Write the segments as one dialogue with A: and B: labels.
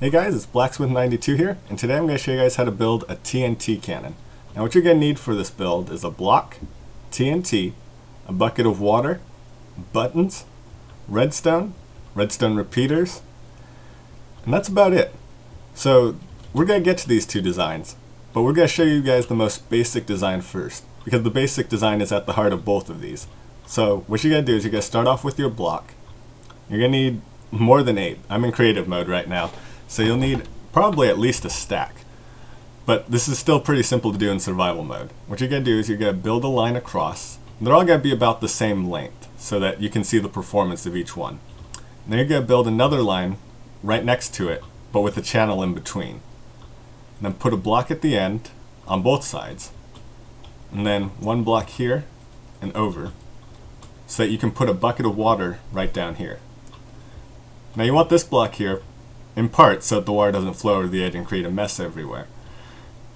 A: Hey guys, it's Blacksmith92 here, and today I'm going to show you guys how to build a TNT cannon. Now what you're going to need for this build is a block, TNT, a bucket of water, buttons, redstone repeaters, and that's about it. So we're going to get to these two designs, but we're going to show you guys the most basic design first, because the basic design is at the heart of both of these. So what you're going to do is you're going to start off with your block. You're going to need more than 8. I'm in creative mode right now. So you'll need probably at least a stack. But this is still pretty simple to do in survival mode. What you're going to do is you're going to build a line across. They're all going to be about the same length so that you can see the performance of each one. And then you're going to build another line right next to it, but with a channel in between. And then put a block at the end on both sides. And then one block here and over so that you can put a bucket of water right down here. Now you want this block here in part so that the water doesn't flow over the edge and create a mess everywhere.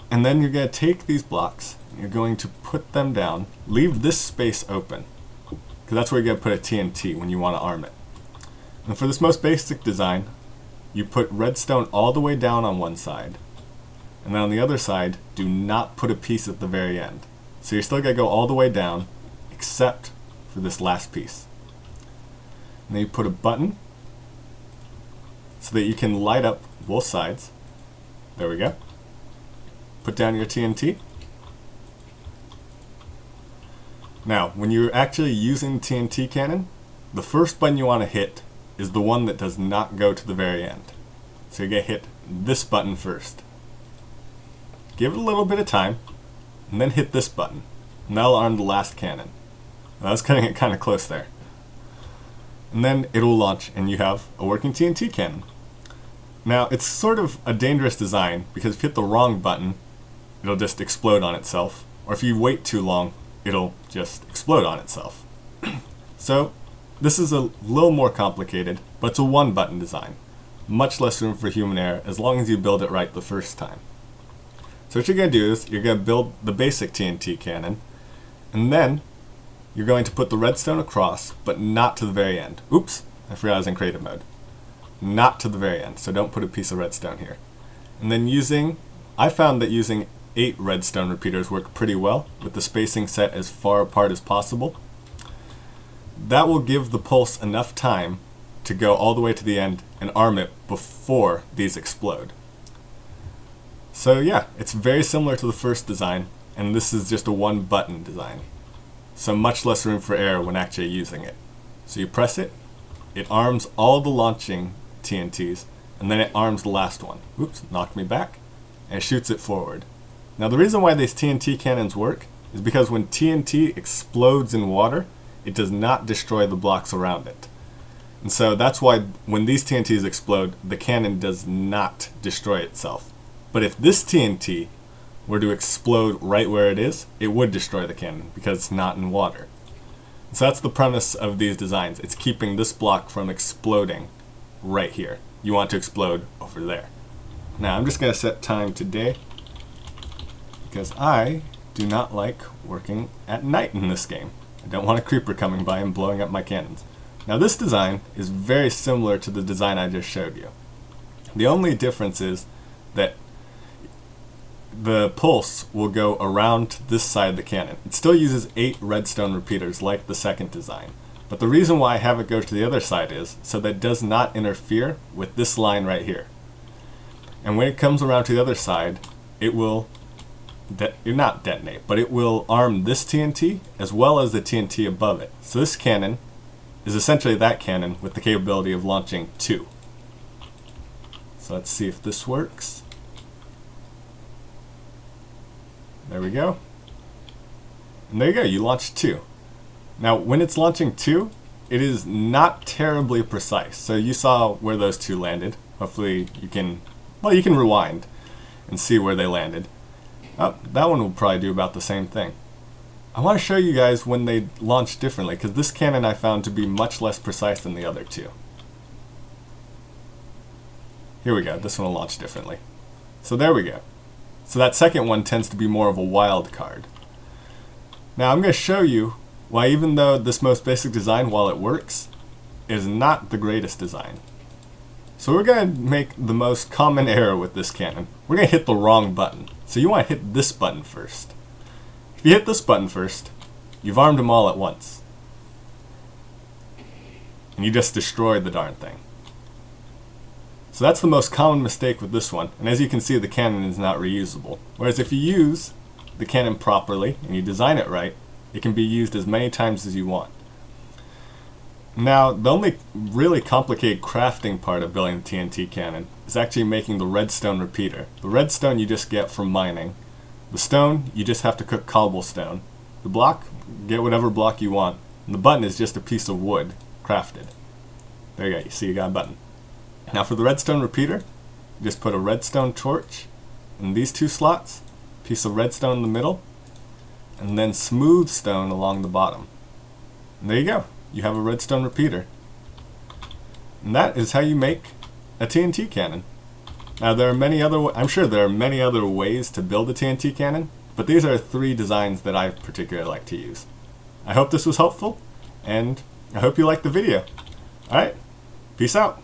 A: And then you're going to take these blocks, you're going to put them down, leave this space open, because that's where you're going to put a TNT when you want to arm it. And for this most basic design, you put redstone all the way down on one side, and then on the other side, do not put a piece at the very end. So you're still going to go all the way down, except for this last piece. And then you put a button, so that you can light up both sides. There we go. Put down your TNT. Now, when you're actually using TNT cannon, the first button you want to hit is the one that does not go to the very end. So you're going to hit this button first. Give it a little bit of time, and then hit this button. And that'll arm the last cannon. Now, I was cutting it kind of close there. And then it'll launch, and you have a working TNT cannon. Now, it's sort of a dangerous design, because if you hit the wrong button, it'll just explode on itself. Or if you wait too long, it'll just explode on itself. So, this is a little more complicated, but it's a one-button design. Much less room for human error, as long as you build it right the first time. So what you're going to do is, you're going to build the basic TNT cannon, and then you're going to put the redstone across, but not to the very end. Oops, I forgot I was in creative mode. Not to the very end, so don't put a piece of redstone here. And then I found that using 8 redstone repeaters work pretty well, with the spacing set as far apart as possible. That will give the pulse enough time to go all the way to the end and arm it before these explode. So yeah, it's very similar to the first design, and this is just a one-button design. So much less room for error when actually using it. So you press it, it arms all the launching TNTs, and then it arms the last one. Oops, knocked me back, and it shoots it forward. Now the reason why these TNT cannons work is because when TNT explodes in water, it does not destroy the blocks around it. And so that's why when these TNTs explode, the cannon does not destroy itself. But if this TNT were to explode right where it is, it would destroy the cannon because it's not in water. So that's the premise of these designs. It's keeping this block from exploding right here. You want to explode over there. Now I'm just going to set time today because I do not like working at night in this game. I don't want a creeper coming by and blowing up my cannons. Now this design is very similar to the design I just showed you. The only difference is that the pulse will go around this side of the cannon. It still uses 8 redstone repeaters like the second design. But the reason why I have it go to the other side is so that it does not interfere with this line right here. And when it comes around to the other side, it will not detonate, but it will arm this TNT as well as the TNT above it. So this cannon is essentially that cannon with the capability of launching 2. So let's see if this works. There we go. And there you go, you launched 2. Now, when it's launching 2, it is not terribly precise. So you saw where those 2 landed. Hopefully you can rewind and see where they landed. Oh, that one will probably do about the same thing. I want to show you guys when they launch differently, because this cannon I found to be much less precise than the other 2. Here we go, this one will launch differently. So there we go. So that second one tends to be more of a wild card. Now I'm going to show you why, even though this most basic design, while it works, is not the greatest design. So we're going to make the most common error with this cannon. We're going to hit the wrong button. So you want to hit this button first. If you hit this button first, you've armed them all at once. And you just destroyed the darn thing. So that's the most common mistake with this one. And as you can see, the cannon is not reusable. Whereas if you use the cannon properly and you design it right, it can be used as many times as you want. Now, the only really complicated crafting part of building the TNT cannon is actually making the redstone repeater. The redstone you just get from mining. The stone, you just have to cook cobblestone. The block, get whatever block you want. And the button is just a piece of wood crafted. There you go, you see you got a button. Now for the redstone repeater, you just put a redstone torch in these two slots, piece of redstone in the middle, and then smooth stone along the bottom. And there you go. You have a redstone repeater. And that is how you make a TNT cannon. Now there are many other, I'm sure there are many other ways to build a TNT cannon, but these are 3 designs that I particularly like to use. I hope this was helpful, and I hope you liked the video. Alright, peace out.